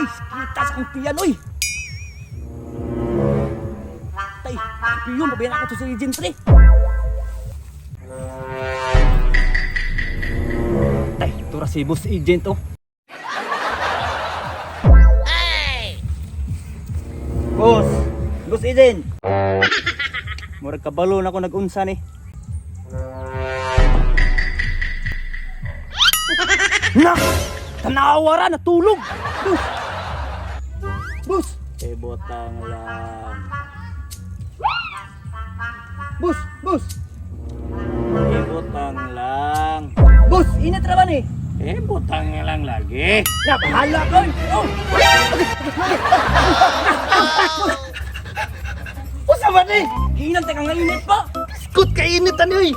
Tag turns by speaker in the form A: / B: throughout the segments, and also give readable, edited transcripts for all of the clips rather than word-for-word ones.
A: Kita sa kong tiyan, oy. Tay, piyon, pabayan ako to sa Agent 3. Tay, tura si Boss Agent, oh. Boss Agent. Murag kabalo na ako nag-unsa ni. Nak! Tanawara, natulog! Boss! Botang lang. Boss! Botang lang. Boss, init na ba ni? Botang lang lagi. Nabahala ko! Oh! Usama ni! Hinang teka nga init pa!
B: Sikot ka init ano eh.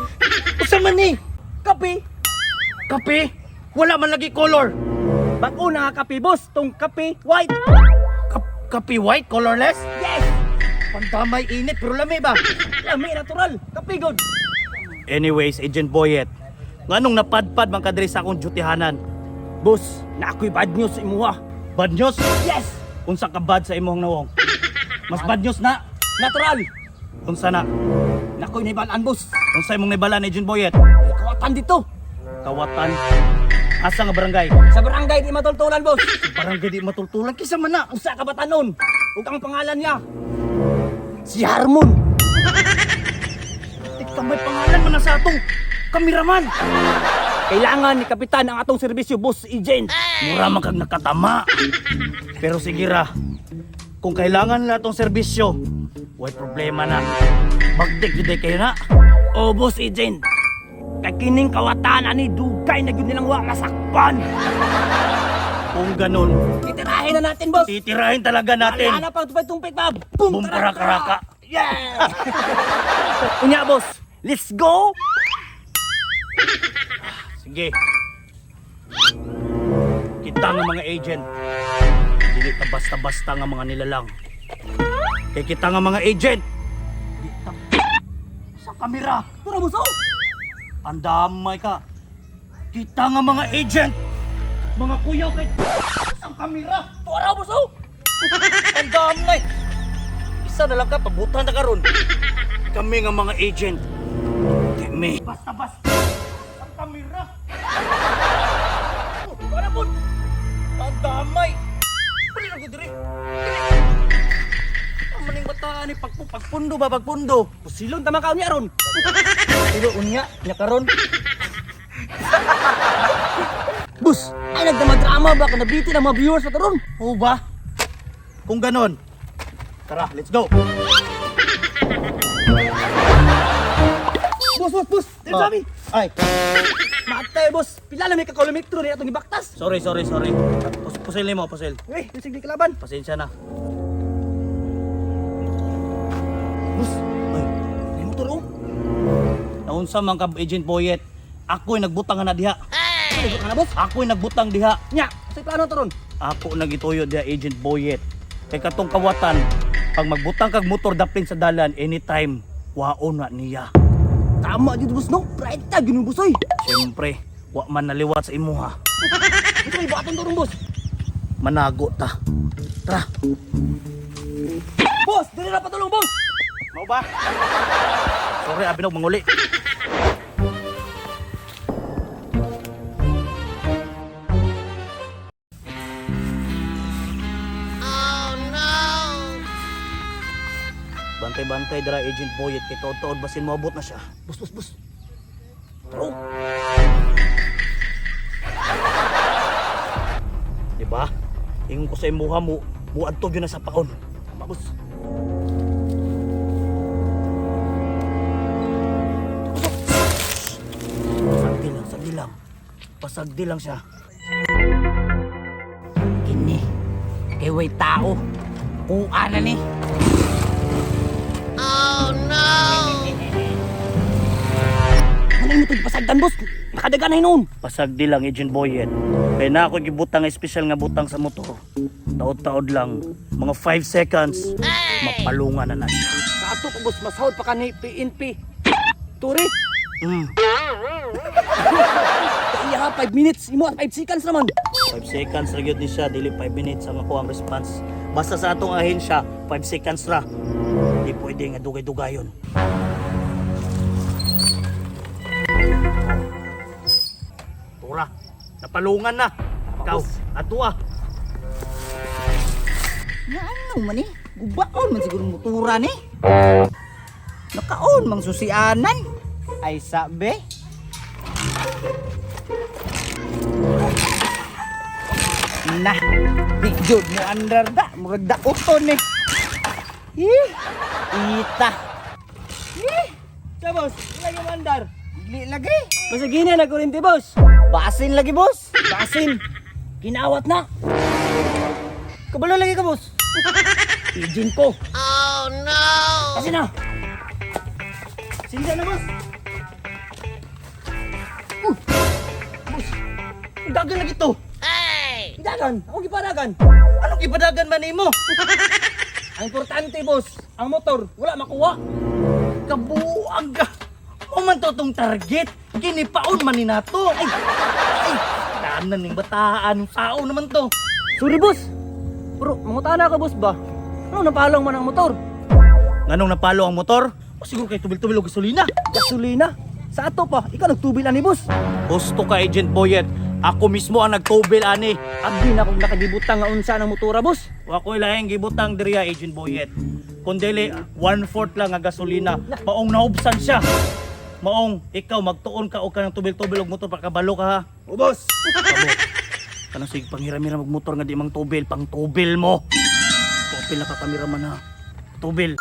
B: Usama ni.
A: Kape!
B: Kape? Wala man lagi color.
A: Bago na nga kape, boss. Tong kape, white.
B: Kape white, colorless?
A: Yes!
B: Pantamay init, pero lami ba?
A: Lami, natural. Kape, good.
B: Anyways, Agent Boyet, nganong napadpad man kadiri sa akong dutihanan?
A: Boss, na ako'y bad news sa imuha.
B: Bad news?
A: Yes!
B: Unsa ka bad sa imong nawong? Mas bad news na?
A: Natural.
B: Unsa na?
A: Na ako'y naibalaan, boss.
B: Unsa imong nabalaan, Agent Boyet?
A: Ay, kawatan dito.
B: Kawatan? Asa nga barangay?
A: Sa barangay di matultulan, boss.
B: Barangay di matultulan, kisa man na.
A: Usa ka batanon. Ug ang pangalan niya, si Harmon.
B: Tikta may pangalan man na sa atong kameraman.
A: Kailangan ni Kapitan ang atong serbisyo, boss agent.
B: Mura man kag nakatama. Pero sige ra, kung kailangan nila itong serbisyo, way problema na. Bagdik juday kayo na.
A: Oh, boss agent. Kay kining kawatan ani dugay na gyud nilang wa masakpan.
B: Kung ganun,
A: Titirahin na natin, boss.
B: titirahin talaga natin.
A: Wala na pang tumpit-tumpit, Bob.
B: Boom, karaka-raka.
A: Yeah! Unya, boss. Let's go!
B: Sige. Kita nga mga agent. Dili ta basta-basta nga mga nilalang. Kay kita nga mga agent. Di ta sa kamera.
A: Tara, boss, oh!
B: Andamay ka. Kita nga mga agent. Mga kuyaw kay sa kamera.
A: Tara, boss, oh!
B: Andamay. Isa na lang ka, pabutan na karon. Kami nga mga agent. Kami. Basta-basta sa kamera.
A: Tara, boss!
B: Andamay. Pali na ko diri. Maning bata ni pagpundo ba pagpundo.
A: Pusilon tama ka unya ron.
B: Pero unya nya karon.
A: Boss, ay nagdama-drama ba? Nabitin ang mga viewers na karon.
B: Oo ba? Kung ganon, tara, let's go.
A: Boss! Dito
B: Oh.
A: kami!
B: Ay,
A: Matay, boss! Pila na may kakolometro niya itong ibaktas!
B: sorry. Pusil mo, pusil.
A: Uy, sige kalaban!
B: Pasensya na.
A: Boss! Ay, may motor oh!
B: Naunsa man ka Agent Boyet, ako'y nagbutang na diha.
A: Ay, ka na, boss!
B: Ako'y nagbutang diha.
A: Nya! Sa plano to ron!
B: Ako nagituyo diha Agent Boyet. Kay katong kawatan, pag magbutang kag motor daplin sa dalan anytime, waon na niya.
A: Tama dito, boss, no? Bright tag yun, boss, oy!
B: Siyempre, wa man naliwat sa imuha.
A: Ito may baton to ron, boss!
B: Manago ta. Tara.
A: Boss! Dili na patulong, boss!
B: Mau ba? Sorry, abinog manguli. Bantay-bantay dara Agent Boyet kay tuod-tuod basin moabot na siya.
A: Boss!
B: Bro. Di ba? Ingon ko sa imuha mo, muadto gyud na sa paon.
A: Tama, boss!
B: Sagdi lang. Pasagdi lang siya.
A: Kini! Kay way tao! Kuha na ni! Ano mo itong pasagdan, boss? Nakadaga na noon!
B: Pasagdi lang Agent Boyet. Kaya na ako gibutang special nga butang sa motor. Taod-taod lang, mga 5 seconds, mapalungan na siya.
A: Sa ato ko, boss, masahod pa ka ni PNP. Turi!
B: Mm.
A: iya 5 minutes, imo 5 seconds naman.
B: 5 seconds ra gyud ni siya, dili 5 minutes ang ako ang response. Basta sa atong ahensya, 5 seconds ra. Di pwede nga dugay-dugayon. Tura, napalungan na. Ikaw, ato ah.
C: Nga ano man eh? Gubaon man siguro motora ni. Nakaon mang susianan. Ay sabi. Nah, di jud mo andar da, murag da uton eh. Ita.
A: Sa boss, lagi mandar.
C: Dili lagi.
A: Basta gina na kurinti boss.
C: Basin lagi boss.
A: Basin. Kinawat na.
C: Kabalo lagi ka boss.
A: Agent ko. Oh no! Kasi na. Sinsa na boss. Boss, dagan lagi to. Hey! Dagan, ako gipadagan.
B: Anong ipadagan man nimo?
A: Ang importante boss, ang motor, wala makuha.
B: Kabuang ka. O man to tong target. Kinipaon man ni nato. Ay, daanan ning bataan. Sao naman to.
A: Sorry boss. Pero mangutana ka boss ba? Ano napalang man ang motor?
B: Nganong napalo ang motor? O siguro kay tubil-tubil og gasolina.
A: Gasolina. Sa ato pa, ikaw nagtubil ani boss.
B: Gusto ka, Agent Boyet. Ako mismo ang nagtubil ani.
A: Abdi na kung nakagibutang nga unsa ng motora boss.
B: Wa ko'y lahing gibutang diriya, Agent Boyet. Kundi 1/4 lang nga gasolina. Maong naubsan siya. Maong ikaw magtuon ka o ka ng tubil-tubil og motor para kabalo ka ha.
A: O boss.
B: Kanang sige panghiram-hiram og motor nga di mang tubil, pang tubil mo. Tubil na ka kameraman ha. Tubil.